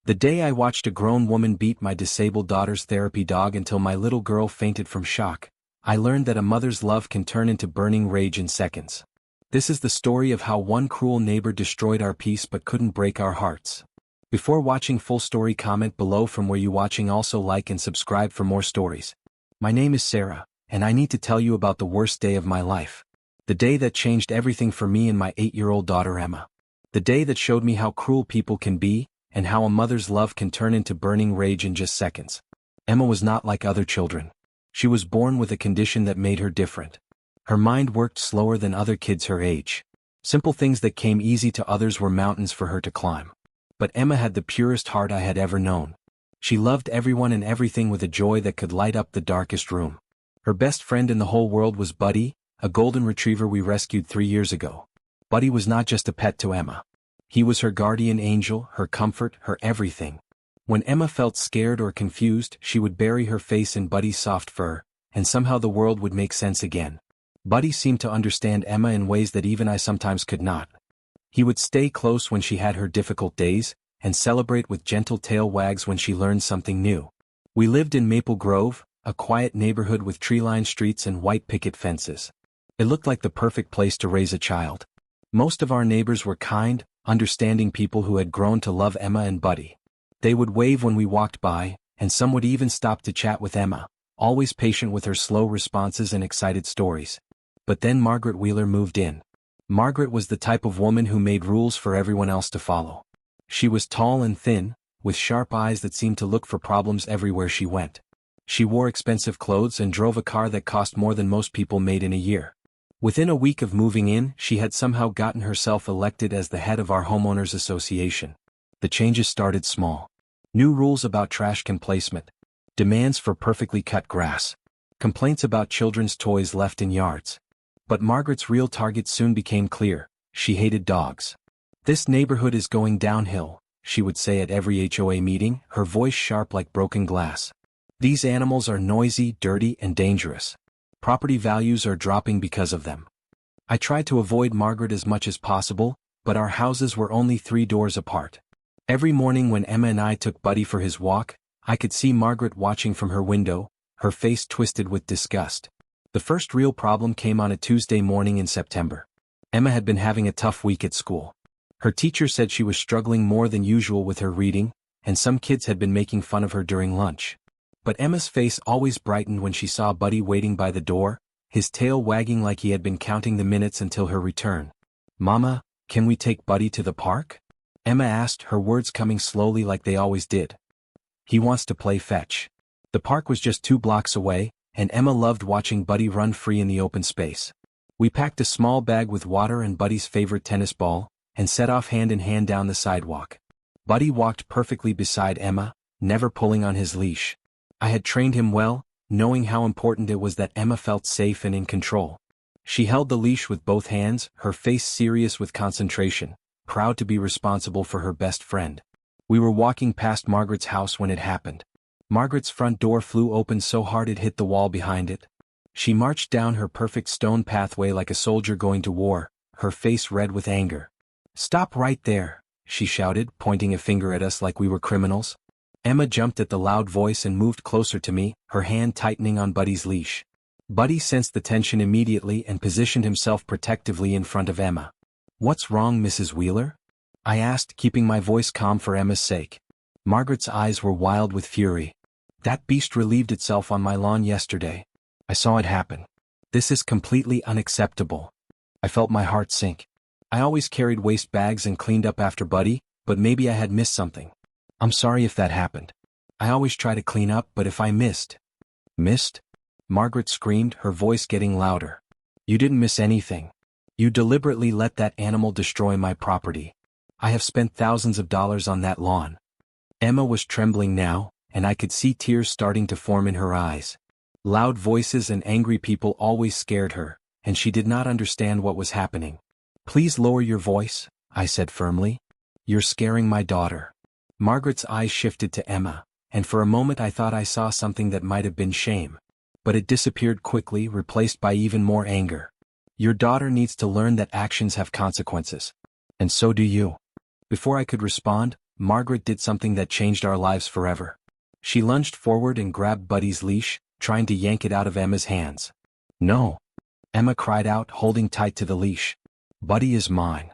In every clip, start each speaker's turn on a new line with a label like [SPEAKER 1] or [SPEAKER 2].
[SPEAKER 1] The day I watched a grown woman beat my disabled daughter's therapy dog until my little girl fainted from shock, I learned that a mother's love can turn into burning rage in seconds. This is the story of how one cruel neighbor destroyed our peace but couldn't break our hearts. Before watching full story, comment below from where you watching. Also like and subscribe for more stories. My name is Sarah, and I need to tell you about the worst day of my life. The day that changed everything for me and my 8-year-old daughter Emma. The day that showed me how cruel people can be, and how a mother's love can turn into burning rage in just seconds. Emma was not like other children. She was born with a condition that made her different. Her mind worked slower than other kids her age. Simple things that came easy to others were mountains for her to climb. But Emma had the purest heart I had ever known. She loved everyone and everything with a joy that could light up the darkest room. Her best friend in the whole world was Buddy, a golden retriever we rescued 3 years ago. Buddy was not just a pet to Emma. He was her guardian angel, her comfort, her everything. When Emma felt scared or confused, she would bury her face in Buddy's soft fur, and somehow the world would make sense again. Buddy seemed to understand Emma in ways that even I sometimes could not. He would stay close when she had her difficult days, and celebrate with gentle tail wags when she learned something new. We lived in Maple Grove, a quiet neighborhood with tree-lined streets and white picket fences. It looked like the perfect place to raise a child. Most of our neighbors were kind, understanding people who had grown to love Emma and Buddy. They would wave when we walked by, and some would even stop to chat with Emma, always patient with her slow responses and excited stories. But then Margaret Wheeler moved in. Margaret was the type of woman who made rules for everyone else to follow. She was tall and thin, with sharp eyes that seemed to look for problems everywhere she went. She wore expensive clothes and drove a car that cost more than most people made in a year. Within a week of moving in, she had somehow gotten herself elected as the head of our homeowners association. The changes started small. New rules about trash can placement. Demands for perfectly cut grass. Complaints about children's toys left in yards. But Margaret's real target soon became clear. She hated dogs. "This neighborhood is going downhill," she would say at every HOA meeting, her voice sharp like broken glass. "These animals are noisy, dirty, and dangerous. Property values are dropping because of them." I tried to avoid Margaret as much as possible, but our houses were only 3 doors apart. Every morning when Emma and I took Buddy for his walk, I could see Margaret watching from her window, her face twisted with disgust. The first real problem came on a Tuesday morning in September. Emma had been having a tough week at school. Her teacher said she was struggling more than usual with her reading, and some kids had been making fun of her during lunch. But Emma's face always brightened when she saw Buddy waiting by the door, his tail wagging like he had been counting the minutes until her return. "Mama, can we take Buddy to the park?" Emma asked, her words coming slowly like they always did. "He wants to play fetch." The park was just 2 blocks away, and Emma loved watching Buddy run free in the open space. We packed a small bag with water and Buddy's favorite tennis ball, and set off hand in hand down the sidewalk. Buddy walked perfectly beside Emma, never pulling on his leash. I had trained him well, knowing how important it was that Emma felt safe and in control. She held the leash with both hands, her face serious with concentration, proud to be responsible for her best friend. We were walking past Margaret's house when it happened. Margaret's front door flew open so hard it hit the wall behind it. She marched down her perfect stone pathway like a soldier going to war, her face red with anger. "Stop right there," she shouted, pointing a finger at us like we were criminals. Emma jumped at the loud voice and moved closer to me, her hand tightening on Buddy's leash. Buddy sensed the tension immediately and positioned himself protectively in front of Emma. "What's wrong, Mrs. Wheeler?" I asked, keeping my voice calm for Emma's sake. Margaret's eyes were wild with fury. "That beast relieved itself on my lawn yesterday. I saw it happen. This is completely unacceptable." I felt my heart sink. I always carried waste bags and cleaned up after Buddy, but maybe I had missed something. "I'm sorry if that happened. I always try to clean up, but if I missed..." "Missed?" Margaret screamed, her voice getting louder. "You didn't miss anything. You deliberately let that animal destroy my property. I have spent thousands of dollars on that lawn." Emma was trembling now, and I could see tears starting to form in her eyes. Loud voices and angry people always scared her, and she did not understand what was happening. "Please lower your voice," I said firmly. "You're scaring my daughter." Margaret's eyes shifted to Emma, and for a moment I thought I saw something that might have been shame. But it disappeared quickly, replaced by even more anger. "Your daughter needs to learn that actions have consequences. And so do you." Before I could respond, Margaret did something that changed our lives forever. She lunged forward and grabbed Buddy's leash, trying to yank it out of Emma's hands. "No!" Emma cried out, holding tight to the leash. "Buddy is mine."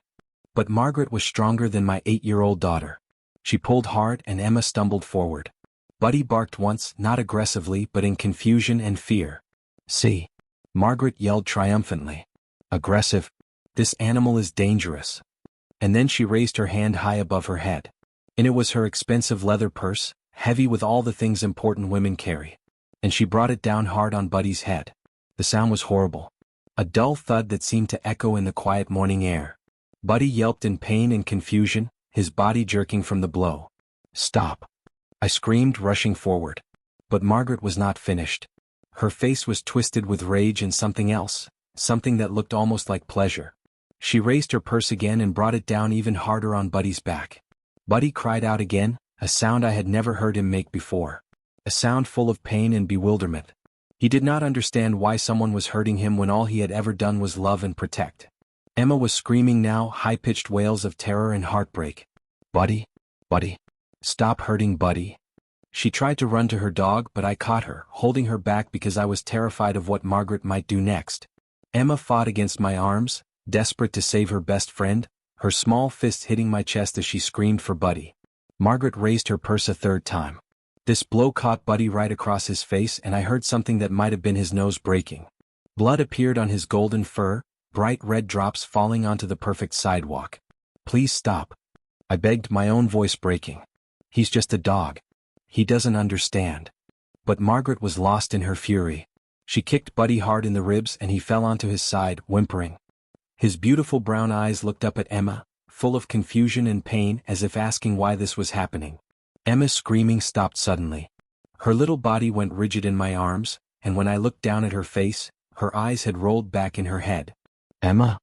[SPEAKER 1] But Margaret was stronger than my 8-year-old daughter. She pulled hard and Emma stumbled forward. Buddy barked once, not aggressively but in confusion and fear. "See?" Margaret yelled triumphantly. "Aggressive? This animal is dangerous." And then she raised her hand high above her head. And it was her expensive leather purse, heavy with all the things important women carry. And she brought it down hard on Buddy's head. The sound was horrible. A dull thud that seemed to echo in the quiet morning air. Buddy yelped in pain and confusion, his body jerking from the blow. "Stop!" I screamed, rushing forward. But Margaret was not finished. Her face was twisted with rage and something else, something that looked almost like pleasure. She raised her purse again and brought it down even harder on Buddy's back. Buddy cried out again, a sound I had never heard him make before. A sound full of pain and bewilderment. He did not understand why someone was hurting him when all he had ever done was love and protect. Emma was screaming now, high-pitched wails of terror and heartbreak. "Buddy, Buddy, stop hurting Buddy." She tried to run to her dog, but I caught her, holding her back because I was terrified of what Margaret might do next. Emma fought against my arms, desperate to save her best friend, her small fists hitting my chest as she screamed for Buddy. Margaret raised her purse a third time. This blow caught Buddy right across his face and I heard something that might have been his nose breaking. Blood appeared on his golden fur, bright red drops falling onto the perfect sidewalk. "Please stop," I begged, my own voice breaking. "He's just a dog. He doesn't understand." But Margaret was lost in her fury. She kicked Buddy hard in the ribs and he fell onto his side, whimpering. His beautiful brown eyes looked up at Emma, full of confusion and pain, as if asking why this was happening. Emma's screaming stopped suddenly. Her little body went rigid in my arms, and when I looked down at her face, her eyes had rolled back in her head. "Emma?"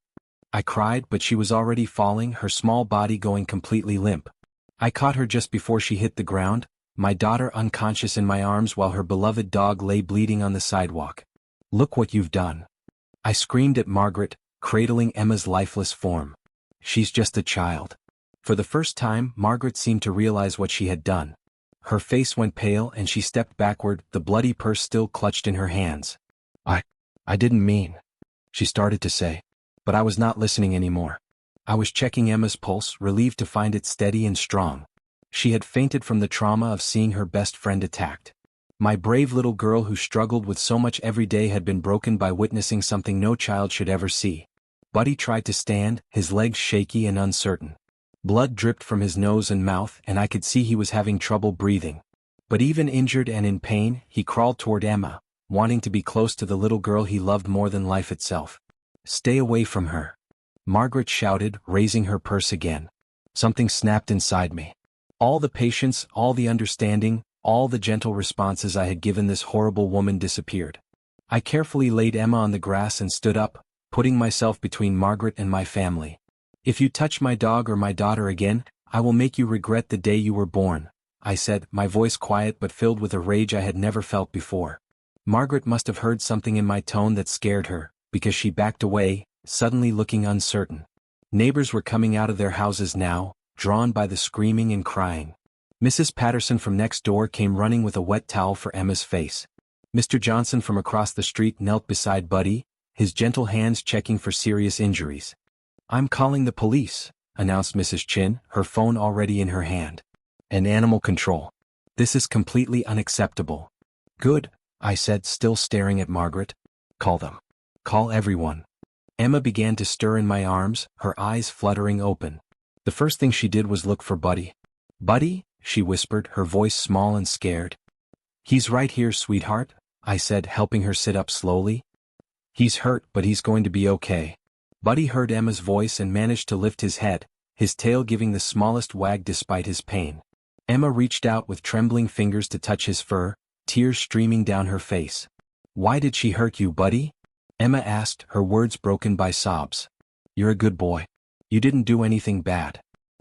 [SPEAKER 1] I cried, but she was already falling, her small body going completely limp. I caught her just before she hit the ground, my daughter unconscious in my arms while her beloved dog lay bleeding on the sidewalk. "Look what you've done." I screamed at Margaret, cradling Emma's lifeless form. "She's just a child." For the first time, Margaret seemed to realize what she had done. Her face went pale and she stepped backward, the bloody purse still clutched in her hands. I didn't mean," she started to say. But I was not listening anymore. I was checking Emma's pulse, relieved to find it steady and strong. She had fainted from the trauma of seeing her best friend attacked. My brave little girl who struggled with so much every day had been broken by witnessing something no child should ever see. Buddy tried to stand, his legs shaky and uncertain. Blood dripped from his nose and mouth and I could see he was having trouble breathing. But even injured and in pain, he crawled toward Emma, wanting to be close to the little girl he loved more than life itself. "Stay away from her," Margaret shouted, raising her purse again. Something snapped inside me. All the patience, all the understanding, all the gentle responses I had given this horrible woman disappeared. I carefully laid Emma on the grass and stood up, putting myself between Margaret and my family. "If you touch my dog or my daughter again, I will make you regret the day you were born," I said, my voice quiet but filled with a rage I had never felt before. Margaret must have heard something in my tone that scared her, because she backed away, suddenly looking uncertain. Neighbors were coming out of their houses now, drawn by the screaming and crying. Mrs. Patterson from next door came running with a wet towel for Emma's face. Mr. Johnson from across the street knelt beside Buddy, his gentle hands checking for serious injuries. "I'm calling the police," announced Mrs. Chin, her phone already in her hand. "And animal control. This is completely unacceptable." "Good," I said, still staring at Margaret. "Call them. Call everyone." Emma began to stir in my arms, her eyes fluttering open. The first thing she did was look for Buddy. "Buddy?" she whispered, her voice small and scared. "He's right here, sweetheart," I said, helping her sit up slowly. "He's hurt, but he's going to be okay." Buddy heard Emma's voice and managed to lift his head, his tail giving the smallest wag despite his pain. Emma reached out with trembling fingers to touch his fur, tears streaming down her face. "Why did she hurt you, Buddy?" Emma asked, her words broken by sobs. "You're a good boy. You didn't do anything bad."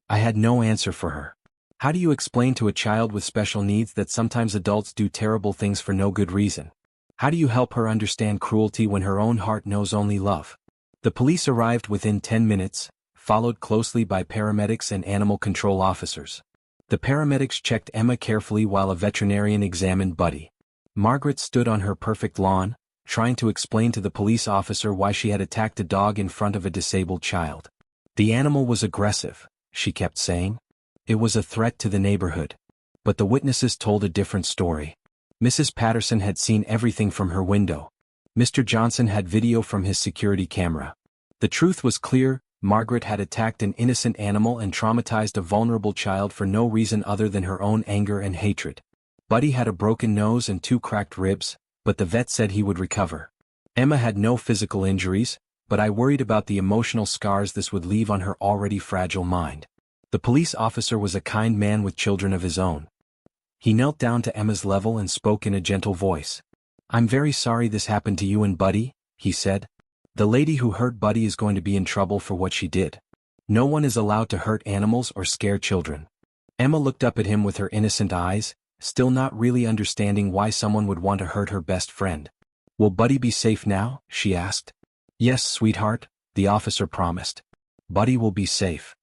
[SPEAKER 1] I had no answer for her. How do you explain to a child with special needs that sometimes adults do terrible things for no good reason? How do you help her understand cruelty when her own heart knows only love? The police arrived within 10 minutes, followed closely by paramedics and animal control officers. The paramedics checked Emma carefully while a veterinarian examined Buddy. Margaret stood on her perfect lawn, trying to explain to the police officer why she had attacked a dog in front of a disabled child. The animal was aggressive, she kept saying. It was a threat to the neighborhood. But the witnesses told a different story. Mrs. Patterson had seen everything from her window. Mr. Johnson had video from his security camera. The truth was clear. Margaret had attacked an innocent animal and traumatized a vulnerable child for no reason other than her own anger and hatred. Buddy had a broken nose and 2 cracked ribs, but the vet said he would recover. Emma had no physical injuries, but I worried about the emotional scars this would leave on her already fragile mind. The police officer was a kind man with children of his own. He knelt down to Emma's level and spoke in a gentle voice. "I'm very sorry this happened to you and Buddy," he said. "The lady who hurt Buddy is going to be in trouble for what she did. No one is allowed to hurt animals or scare children." Emma looked up at him with her innocent eyes, still not really understanding why someone would want to hurt her best friend. "Will Buddy be safe now?" she asked. "Yes, sweetheart," the officer promised. "Buddy will be safe."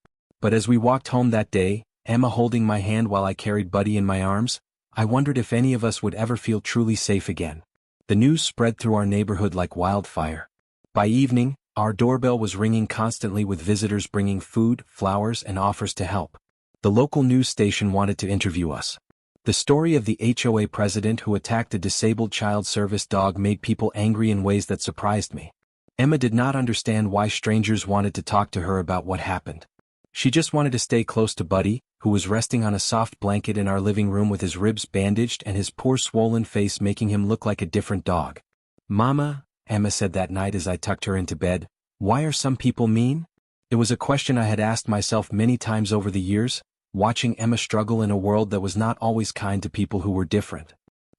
[SPEAKER 1] But as we walked home that day, Emma holding my hand while I carried Buddy in my arms, I wondered if any of us would ever feel truly safe again. The news spread through our neighborhood like wildfire. By evening, our doorbell was ringing constantly with visitors bringing food, flowers, and offers to help. The local news station wanted to interview us. The story of the HOA president who attacked a disabled child service dog made people angry in ways that surprised me. Emma did not understand why strangers wanted to talk to her about what happened. She just wanted to stay close to Buddy, who was resting on a soft blanket in our living room with his ribs bandaged and his poor swollen face making him look like a different dog. "Mama," Emma said that night as I tucked her into bed, "why are some people mean?" It was a question I had asked myself many times over the years, watching Emma struggle in a world that was not always kind to people who were different.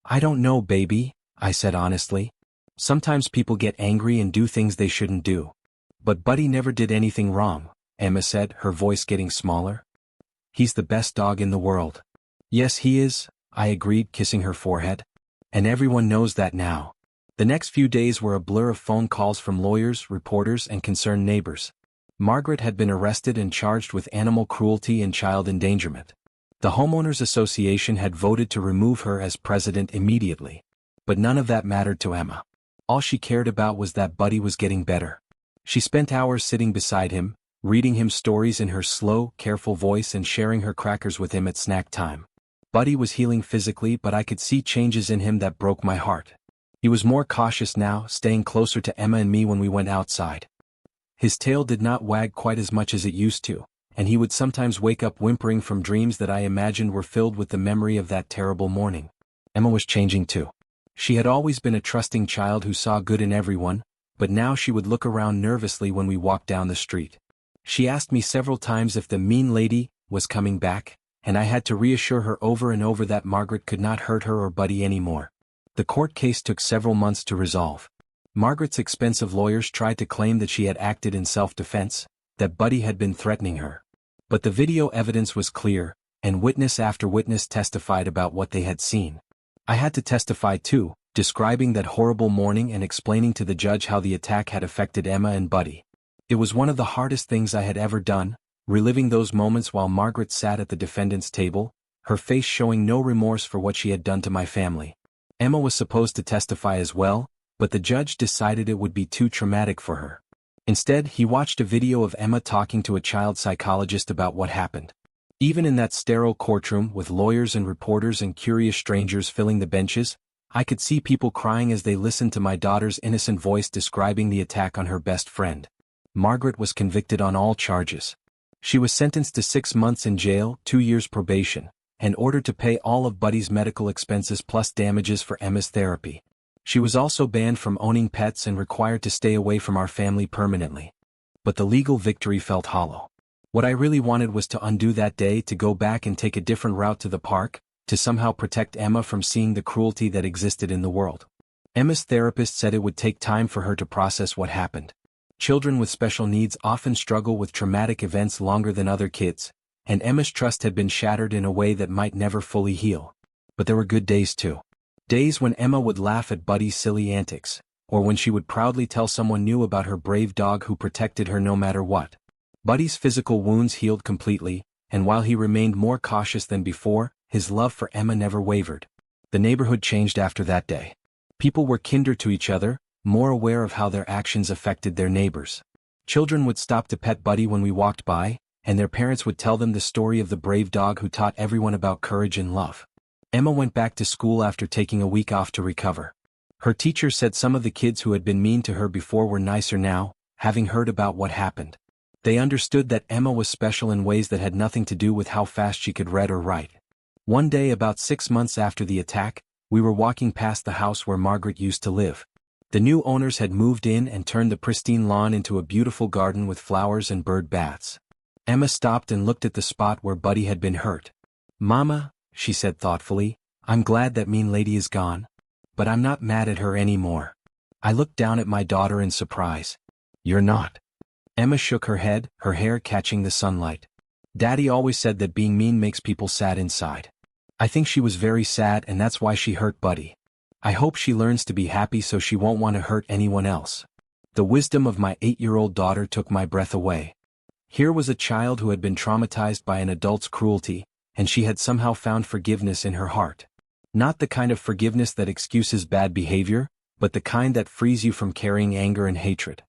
[SPEAKER 1] "I don't know, baby," I said honestly. "Sometimes people get angry and do things they shouldn't do. But Buddy never did anything wrong," Emma said, her voice getting smaller. "He's the best dog in the world." "Yes, he is," I agreed, kissing her forehead. "And everyone knows that now." The next few days were a blur of phone calls from lawyers, reporters, and concerned neighbors. Margaret had been arrested and charged with animal cruelty and child endangerment. The Homeowners Association had voted to remove her as president immediately. But none of that mattered to Emma. All she cared about was that Buddy was getting better. She spent hours sitting beside him, reading him stories in her slow, careful voice and sharing her crackers with him at snack time. Buddy was healing physically, but I could see changes in him that broke my heart. He was more cautious now, staying closer to Emma and me when we went outside. His tail did not wag quite as much as it used to, and he would sometimes wake up whimpering from dreams that I imagined were filled with the memory of that terrible morning. Emma was changing too. She had always been a trusting child who saw good in everyone, but now she would look around nervously when we walked down the street. She asked me several times if the mean lady was coming back, and I had to reassure her over and over that Margaret could not hurt her or Buddy anymore. The court case took several months to resolve. Margaret's expensive lawyers tried to claim that she had acted in self-defense, that Buddy had been threatening her. But the video evidence was clear, and witness after witness testified about what they had seen. I had to testify too, describing that horrible morning and explaining to the judge how the attack had affected Emma and Buddy. It was one of the hardest things I had ever done, reliving those moments while Margaret sat at the defendant's table, her face showing no remorse for what she had done to my family. Emma was supposed to testify as well, but the judge decided it would be too traumatic for her. Instead, he watched a video of Emma talking to a child psychologist about what happened. Even in that sterile courtroom with lawyers and reporters and curious strangers filling the benches, I could see people crying as they listened to my daughter's innocent voice describing the attack on her best friend. Margaret was convicted on all charges. She was sentenced to 6 months in jail, 2 years probation, and ordered to pay all of Buddy's medical expenses plus damages for Emma's therapy. She was also banned from owning pets and required to stay away from our family permanently. But the legal victory felt hollow. What I really wanted was to undo that day, to go back and take a different route to the park, to somehow protect Emma from seeing the cruelty that existed in the world. Emma's therapist said it would take time for her to process what happened. Children with special needs often struggle with traumatic events longer than other kids, and Emma's trust had been shattered in a way that might never fully heal. But there were good days too. Days when Emma would laugh at Buddy's silly antics, or when she would proudly tell someone new about her brave dog who protected her no matter what. Buddy's physical wounds healed completely, and while he remained more cautious than before, his love for Emma never wavered. The neighborhood changed after that day. People were kinder to each other, more aware of how their actions affected their neighbors. Children would stop to pet Buddy when we walked by, and their parents would tell them the story of the brave dog who taught everyone about courage and love. Emma went back to school after taking a week off to recover. Her teacher said some of the kids who had been mean to her before were nicer now, having heard about what happened. They understood that Emma was special in ways that had nothing to do with how fast she could read or write. One day about 6 months after the attack, we were walking past the house where Margaret used to live. The new owners had moved in and turned the pristine lawn into a beautiful garden with flowers and bird baths. Emma stopped and looked at the spot where Buddy had been hurt. "Mama," she said thoughtfully, "I'm glad that mean lady is gone. But I'm not mad at her anymore." I looked down at my daughter in surprise. "You're not?" Emma shook her head, her hair catching the sunlight. "Daddy always said that being mean makes people sad inside. I think she was very sad and that's why she hurt Buddy. I hope she learns to be happy so she won't want to hurt anyone else." The wisdom of my 8-year-old daughter took my breath away. Here was a child who had been traumatized by an adult's cruelty, and she had somehow found forgiveness in her heart. Not the kind of forgiveness that excuses bad behavior, but the kind that frees you from carrying anger and hatred.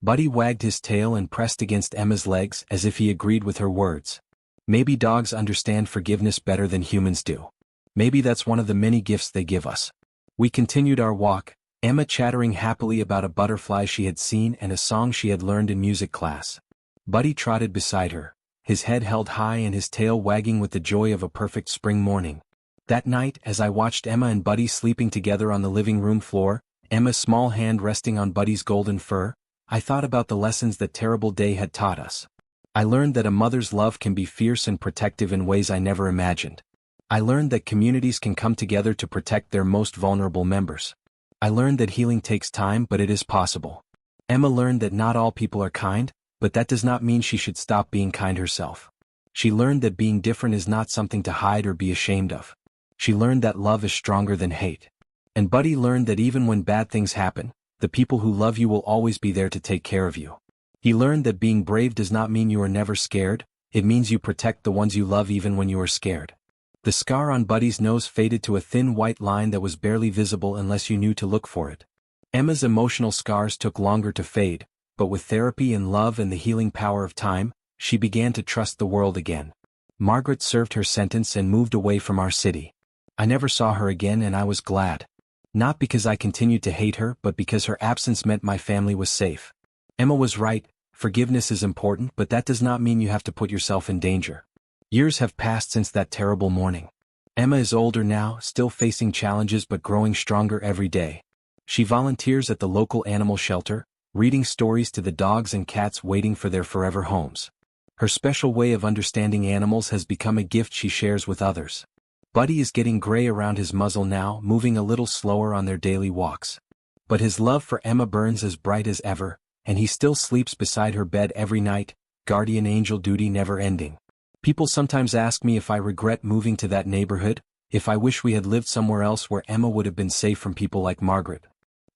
[SPEAKER 1] Buddy wagged his tail and pressed against Emma's legs as if he agreed with her words. Maybe dogs understand forgiveness better than humans do. Maybe that's one of the many gifts they give us. We continued our walk, Emma chattering happily about a butterfly she had seen and a song she had learned in music class. Buddy trotted beside her, his head held high and his tail wagging with the joy of a perfect spring morning. That night, as I watched Emma and Buddy sleeping together on the living room floor, Emma's small hand resting on Buddy's golden fur, I thought about the lessons that terrible day had taught us. I learned that a mother's love can be fierce and protective in ways I never imagined. I learned that communities can come together to protect their most vulnerable members. I learned that healing takes time, but it is possible. Emma learned that not all people are kind, but that does not mean she should stop being kind herself. She learned that being different is not something to hide or be ashamed of. She learned that love is stronger than hate. And Buddy learned that even when bad things happen, the people who love you will always be there to take care of you. He learned that being brave does not mean you are never scared, it means you protect the ones you love even when you are scared. The scar on Buddy's nose faded to a thin white line that was barely visible unless you knew to look for it. Emma's emotional scars took longer to fade, but with therapy and love and the healing power of time, she began to trust the world again. Margaret served her sentence and moved away from our city. I never saw her again and I was glad. Not because I continued to hate her but because her absence meant my family was safe. Emma was right, forgiveness is important but that does not mean you have to put yourself in danger. Years have passed since that terrible morning. Emma is older now, still facing challenges but growing stronger every day. She volunteers at the local animal shelter, reading stories to the dogs and cats waiting for their forever homes. Her special way of understanding animals has become a gift she shares with others. Buddy is getting gray around his muzzle now, moving a little slower on their daily walks. But his love for Emma burns as bright as ever, and he still sleeps beside her bed every night, guardian angel duty never ending. People sometimes ask me if I regret moving to that neighborhood, if I wish we had lived somewhere else where Emma would have been safe from people like Margaret.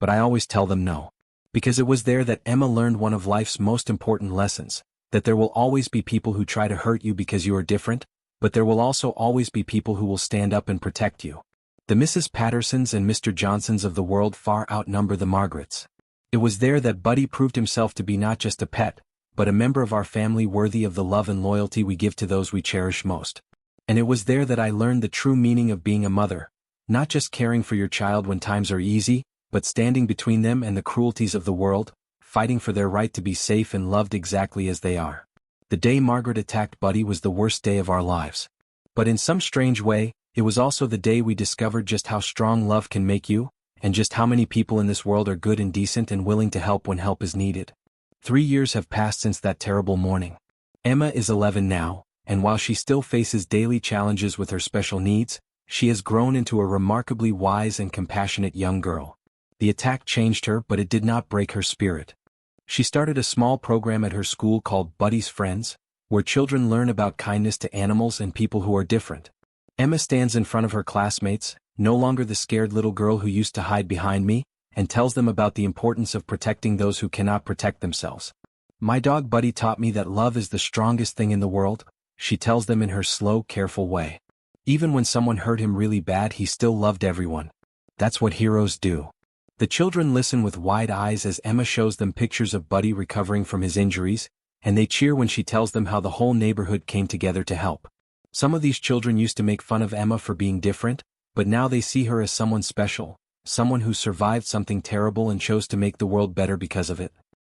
[SPEAKER 1] But I always tell them no. Because it was there that Emma learned one of life's most important lessons, that there will always be people who try to hurt you because you are different, but there will also always be people who will stand up and protect you. The Mrs. Pattersons and Mr. Johnsons of the world far outnumber the Margarets. It was there that Buddy proved himself to be not just a pet, but a member of our family worthy of the love and loyalty we give to those we cherish most. And it was there that I learned the true meaning of being a mother, not just caring for your child when times are easy, but standing between them and the cruelties of the world, fighting for their right to be safe and loved exactly as they are. The day Margaret attacked Buddy was the worst day of our lives. But in some strange way, it was also the day we discovered just how strong love can make you, and just how many people in this world are good and decent and willing to help when help is needed. 3 years have passed since that terrible morning. Emma is 11 now, and while she still faces daily challenges with her special needs, she has grown into a remarkably wise and compassionate young girl. The attack changed her, but it did not break her spirit. She started a small program at her school called Buddy's Friends, where children learn about kindness to animals and people who are different. Emma stands in front of her classmates, no longer the scared little girl who used to hide behind me, and tells them about the importance of protecting those who cannot protect themselves. "My dog Buddy taught me that love is the strongest thing in the world," she tells them in her slow, careful way. Even when someone hurt him really bad, he still loved everyone. That's what heroes do. The children listen with wide eyes as Emma shows them pictures of Buddy recovering from his injuries, and they cheer when she tells them how the whole neighborhood came together to help. Some of these children used to make fun of Emma for being different, but now they see her as someone special, someone who survived something terrible and chose to make the world better because of it.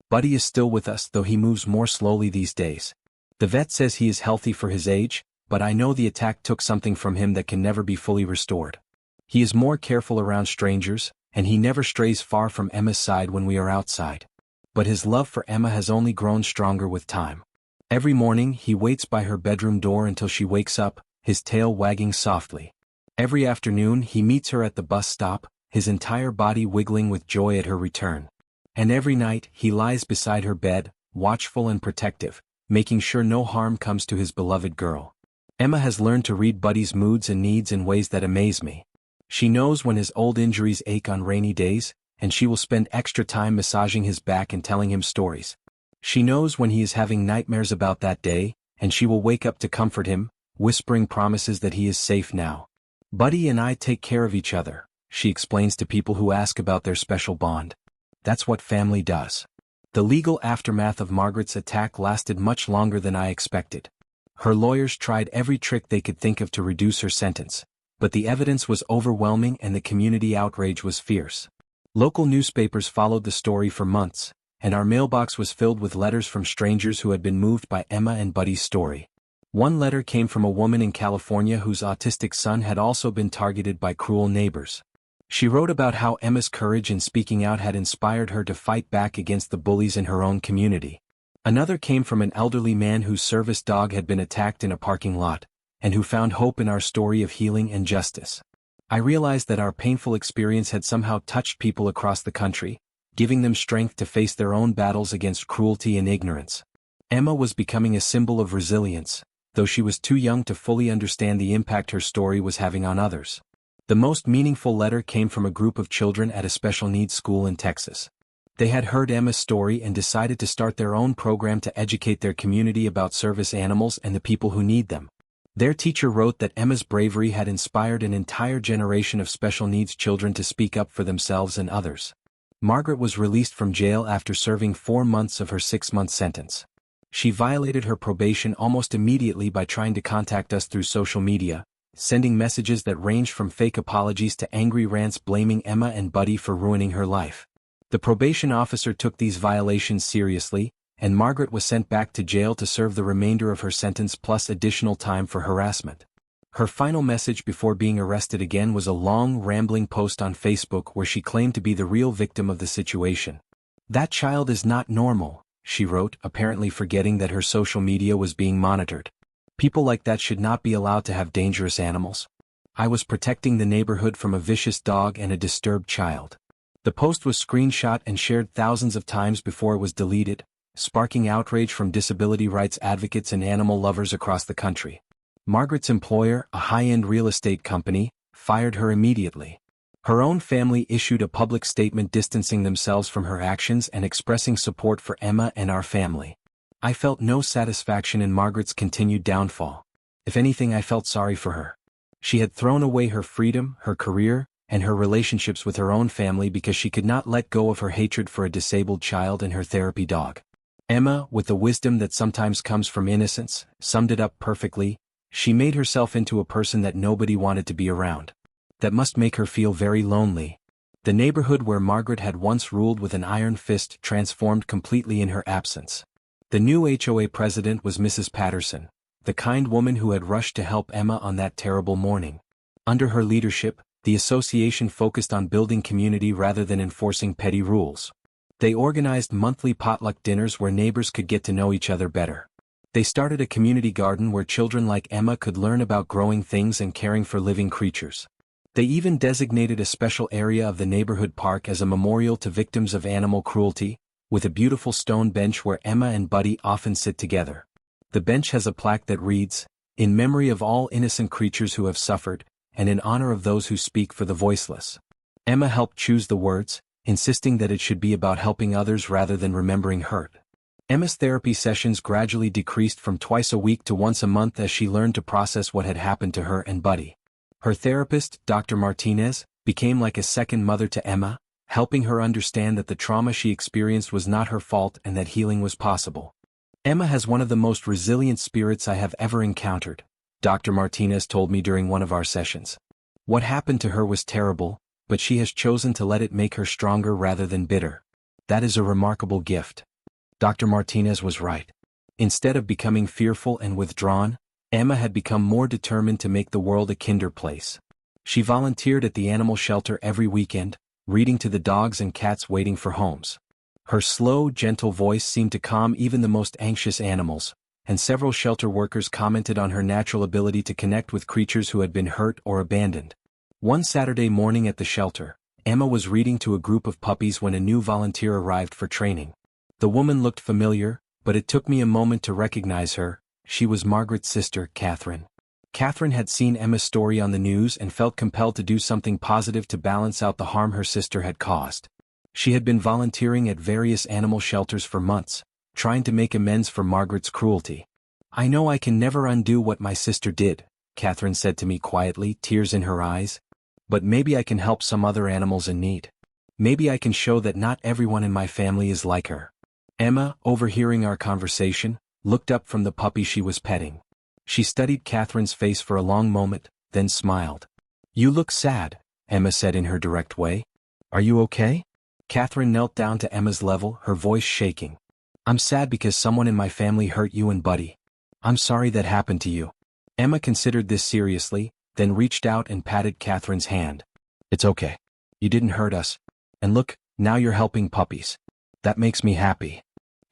[SPEAKER 1] Buddy is still with us, though he moves more slowly these days. The vet says he is healthy for his age, but I know the attack took something from him that can never be fully restored. He is more careful around strangers, and he never strays far from Emma's side when we are outside. But his love for Emma has only grown stronger with time. Every morning he waits by her bedroom door until she wakes up, his tail wagging softly. Every afternoon he meets her at the bus stop, his entire body wiggling with joy at her return. And every night he lies beside her bed, watchful and protective, making sure no harm comes to his beloved girl. Emma has learned to read Buddy's moods and needs in ways that amaze me. She knows when his old injuries ache on rainy days, and she will spend extra time massaging his back and telling him stories. She knows when he is having nightmares about that day, and she will wake up to comfort him, whispering promises that he is safe now. Buddy and I take care of each other, she explains to people who ask about their special bond. That's what family does. The legal aftermath of Margaret's attack lasted much longer than I expected. Her lawyers tried every trick they could think of to reduce her sentence, but the evidence was overwhelming and the community outrage was fierce. Local newspapers followed the story for months, and our mailbox was filled with letters from strangers who had been moved by Emma and Buddy's story. One letter came from a woman in California whose autistic son had also been targeted by cruel neighbors. She wrote about how Emma's courage in speaking out had inspired her to fight back against the bullies in her own community. Another came from an elderly man whose service dog had been attacked in a parking lot, and who found hope in our story of healing and justice. I realized that our painful experience had somehow touched people across the country, giving them strength to face their own battles against cruelty and ignorance. Emma was becoming a symbol of resilience, though she was too young to fully understand the impact her story was having on others. The most meaningful letter came from a group of children at a special needs school in Texas. They had heard Emma's story and decided to start their own program to educate their community about service animals and the people who need them. Their teacher wrote that Emma's bravery had inspired an entire generation of special needs children to speak up for themselves and others. Margaret was released from jail after serving 4 months of her 6-month sentence. She violated her probation almost immediately by trying to contact us through social media, sending messages that ranged from fake apologies to angry rants blaming Emma and Buddy for ruining her life. The probation officer took these violations seriously, and Margaret was sent back to jail to serve the remainder of her sentence plus additional time for harassment. Her final message before being arrested again was a long, rambling post on Facebook where she claimed to be the real victim of the situation. "That child is not normal," she wrote, apparently forgetting that her social media was being monitored. "People like that should not be allowed to have dangerous animals. I was protecting the neighborhood from a vicious dog and a disturbed child." The post was screenshot and shared thousands of times before it was deleted, sparking outrage from disability rights advocates and animal lovers across the country. Margaret's employer, a high-end real estate company, fired her immediately. Her own family issued a public statement distancing themselves from her actions and expressing support for Emma and our family. I felt no satisfaction in Margaret's continued downfall. If anything, I felt sorry for her. She had thrown away her freedom, her career, and her relationships with her own family because she could not let go of her hatred for a disabled child and her therapy dog. Emma, with the wisdom that sometimes comes from innocence, summed it up perfectly. She made herself into a person that nobody wanted to be around. That must make her feel very lonely. The neighborhood where Margaret had once ruled with an iron fist transformed completely in her absence. The new HOA president was Mrs. Patterson, the kind woman who had rushed to help Emma on that terrible morning. Under her leadership, the association focused on building community rather than enforcing petty rules. They organized monthly potluck dinners where neighbors could get to know each other better. They started a community garden where children like Emma could learn about growing things and caring for living creatures. They even designated a special area of the neighborhood park as a memorial to victims of animal cruelty, with a beautiful stone bench where Emma and Buddy often sit together. The bench has a plaque that reads, "In memory of all innocent creatures who have suffered, and in honor of those who speak for the voiceless." Emma helped choose the words, insisting that it should be about helping others rather than remembering hurt. Emma's therapy sessions gradually decreased from twice a week to once a month as she learned to process what had happened to her and Buddy. Her therapist, Dr. Martinez, became like a second mother to Emma, helping her understand that the trauma she experienced was not her fault and that healing was possible. Emma has one of the most resilient spirits I have ever encountered, Dr. Martinez told me during one of our sessions. What happened to her was terrible, but she has chosen to let it make her stronger rather than bitter. That is a remarkable gift. Dr. Martinez was right. Instead of becoming fearful and withdrawn, Emma had become more determined to make the world a kinder place. She volunteered at the animal shelter every weekend, reading to the dogs and cats waiting for homes. Her slow, gentle voice seemed to calm even the most anxious animals, and several shelter workers commented on her natural ability to connect with creatures who had been hurt or abandoned. One Saturday morning at the shelter, Emma was reading to a group of puppies when a new volunteer arrived for training. The woman looked familiar, but it took me a moment to recognize her. She was Margaret's sister, Catherine. Catherine had seen Emma's story on the news and felt compelled to do something positive to balance out the harm her sister had caused. She had been volunteering at various animal shelters for months, trying to make amends for Margaret's cruelty. "I know I can never undo what my sister did," Catherine said to me quietly, tears in her eyes. "But maybe I can help some other animals in need. Maybe I can show that not everyone in my family is like her." Emma, overhearing our conversation, looked up from the puppy she was petting. She studied Catherine's face for a long moment, then smiled. "You look sad," Emma said in her direct way. "Are you okay?" Catherine knelt down to Emma's level, her voice shaking. "I'm sad because someone in my family hurt you and Buddy. I'm sorry that happened to you." Emma considered this seriously, then reached out and patted Catherine's hand. "It's okay. You didn't hurt us. And look, now you're helping puppies. That makes me happy."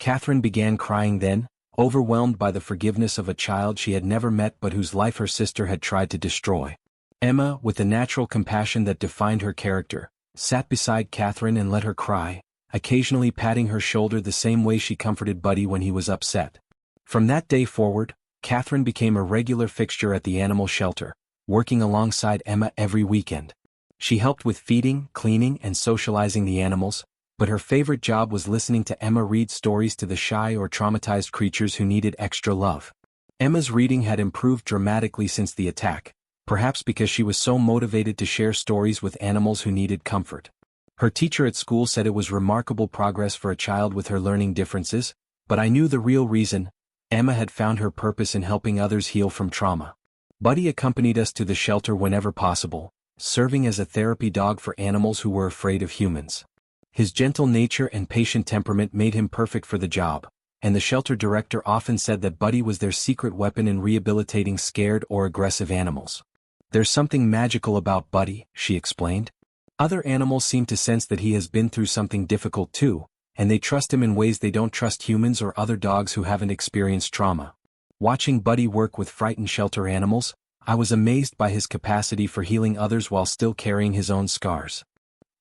[SPEAKER 1] Catherine began crying then, overwhelmed by the forgiveness of a child she had never met but whose life her sister had tried to destroy. Emma, with the natural compassion that defined her character, sat beside Catherine and let her cry, occasionally patting her shoulder the same way she comforted Buddy when he was upset. From that day forward, Catherine became a regular fixture at the animal shelter, working alongside Emma every weekend. She helped with feeding, cleaning, and socializing the animals, but her favorite job was listening to Emma read stories to the shy or traumatized creatures who needed extra love. Emma's reading had improved dramatically since the attack, perhaps because she was so motivated to share stories with animals who needed comfort. Her teacher at school said it was remarkable progress for a child with her learning differences, but I knew the real reason. Emma had found her purpose in helping others heal from trauma. Buddy accompanied us to the shelter whenever possible, serving as a therapy dog for animals who were afraid of humans. His gentle nature and patient temperament made him perfect for the job, and the shelter director often said that Buddy was their secret weapon in rehabilitating scared or aggressive animals. "There's something magical about Buddy," she explained. "Other animals seem to sense that he has been through something difficult too, and they trust him in ways they don't trust humans or other dogs who haven't experienced trauma." Watching Buddy work with frightened shelter animals, I was amazed by his capacity for healing others while still carrying his own scars.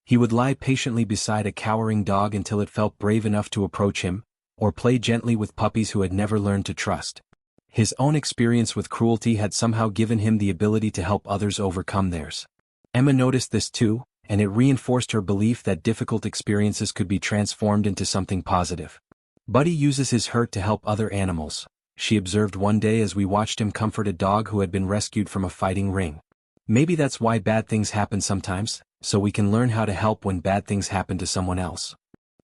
[SPEAKER 1] He would lie patiently beside a cowering dog until it felt brave enough to approach him, or play gently with puppies who had never learned to trust. His own experience with cruelty had somehow given him the ability to help others overcome theirs. Emma noticed this too, and it reinforced her belief that difficult experiences could be transformed into something positive. "Buddy uses his hurt to help other animals," she observed one day as we watched him comfort a dog who had been rescued from a fighting ring. "Maybe that's why bad things happen sometimes, so we can learn how to help when bad things happen to someone else."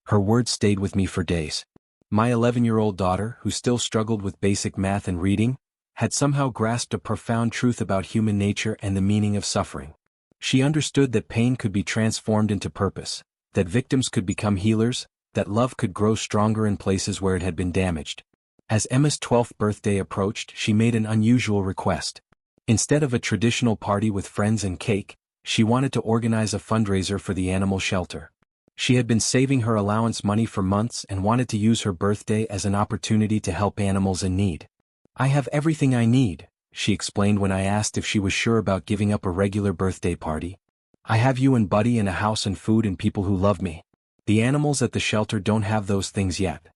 [SPEAKER 1] Her words stayed with me for days. My 11-year-old daughter, who still struggled with basic math and reading, had somehow grasped a profound truth about human nature and the meaning of suffering. She understood that pain could be transformed into purpose, that victims could become healers, that love could grow stronger in places where it had been damaged. As Emma's 12th birthday approached, she made an unusual request. Instead of a traditional party with friends and cake, she wanted to organize a fundraiser for the animal shelter. She had been saving her allowance money for months and wanted to use her birthday as an opportunity to help animals in need. "I have everything I need," she explained when I asked if she was sure about giving up a regular birthday party. "I have you and Buddy and a house and food and people who love me. The animals at the shelter don't have those things yet."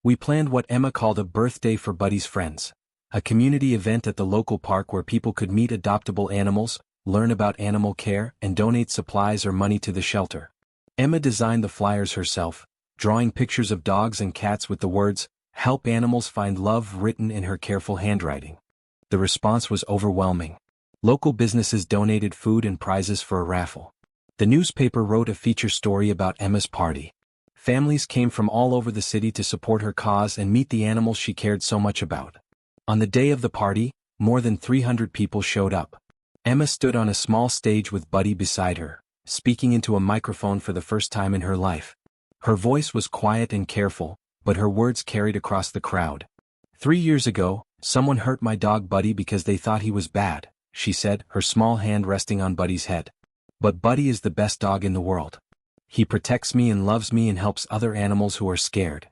[SPEAKER 1] We planned what Emma called a birthday for Buddy's friends, a community event at the local park where people could meet adoptable animals, learn about animal care, and donate supplies or money to the shelter. Emma designed the flyers herself, drawing pictures of dogs and cats with the words, Help animals find love, written in her careful handwriting. The response was overwhelming. Local businesses donated food and prizes for a raffle. The newspaper wrote a feature story about Emma's party. Families came from all over the city to support her cause and meet the animals she cared so much about. On the day of the party, more than 300 people showed up. Emma stood on a small stage with Buddy beside her, speaking into a microphone for the first time in her life. Her voice was quiet and careful, but her words carried across the crowd. 3 years ago, someone hurt my dog Buddy because they thought he was bad, she said, her small hand resting on Buddy's head. But Buddy is the best dog in the world. He protects me and loves me and helps other animals who are scared.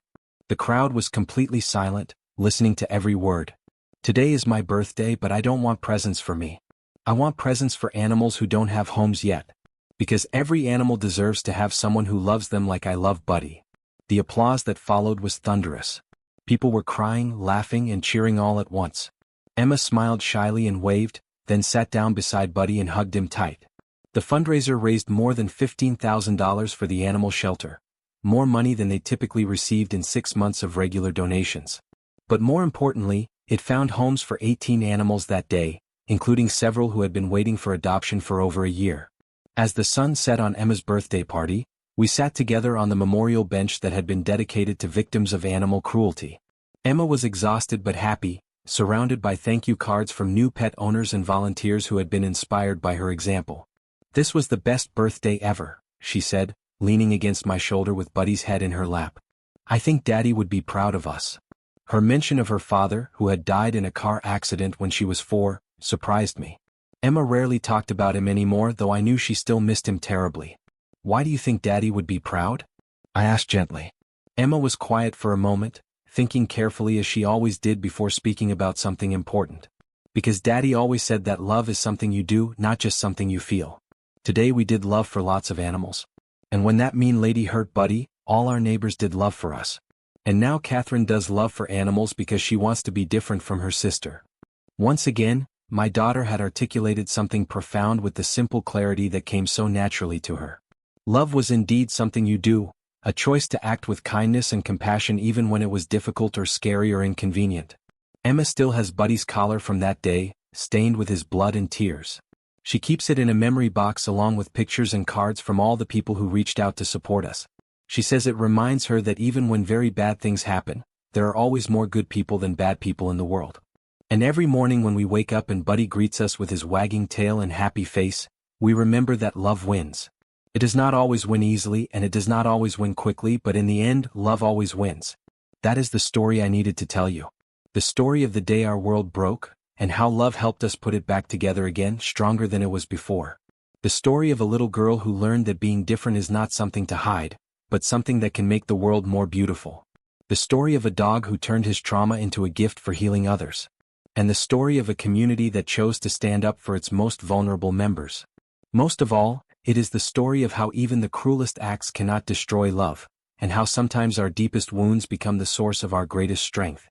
[SPEAKER 1] The crowd was completely silent, listening to every word. Today is my birthday, but I don't want presents for me. I want presents for animals who don't have homes yet. Because every animal deserves to have someone who loves them like I love Buddy. The applause that followed was thunderous. People were crying, laughing, and cheering all at once. Emma smiled shyly and waved, then sat down beside Buddy and hugged him tight. The fundraiser raised more than $15,000 for the animal shelter. More money than they typically received in 6 months of regular donations. But more importantly, it found homes for 18 animals that day, including several who had been waiting for adoption for over a year. As the sun set on Emma's birthday party, we sat together on the memorial bench that had been dedicated to victims of animal cruelty. Emma was exhausted but happy, surrounded by thank you cards from new pet owners and volunteers who had been inspired by her example. This was the best birthday ever, she said, leaning against my shoulder with Buddy's head in her lap. I think Daddy would be proud of us. Her mention of her father, who had died in a car accident when she was 4, surprised me. Emma rarely talked about him anymore, though I knew she still missed him terribly. Why do you think Daddy would be proud? I asked gently. Emma was quiet for a moment, thinking carefully as she always did before speaking about something important. Because Daddy always said that love is something you do, not just something you feel. Today we did love for lots of animals. And when that mean lady hurt Buddy, all our neighbors did love for us. And now Catherine does love for animals because she wants to be different from her sister. Once again, my daughter had articulated something profound with the simple clarity that came so naturally to her. Love was indeed something you do, a choice to act with kindness and compassion even when it was difficult or scary or inconvenient. Emma still has Buddy's collar from that day, stained with his blood and tears. She keeps it in a memory box along with pictures and cards from all the people who reached out to support us. She says it reminds her that even when very bad things happen, there are always more good people than bad people in the world. And every morning when we wake up and Buddy greets us with his wagging tail and happy face, we remember that love wins. It does not always win easily and it does not always win quickly, but in the end, love always wins. That is the story I needed to tell you. The story of the day our world broke, and how love helped us put it back together again, stronger than it was before. The story of a little girl who learned that being different is not something to hide, but something that can make the world more beautiful. The story of a dog who turned his trauma into a gift for healing others. And the story of a community that chose to stand up for its most vulnerable members. Most of all, it is the story of how even the cruelest acts cannot destroy love, and how sometimes our deepest wounds become the source of our greatest strength.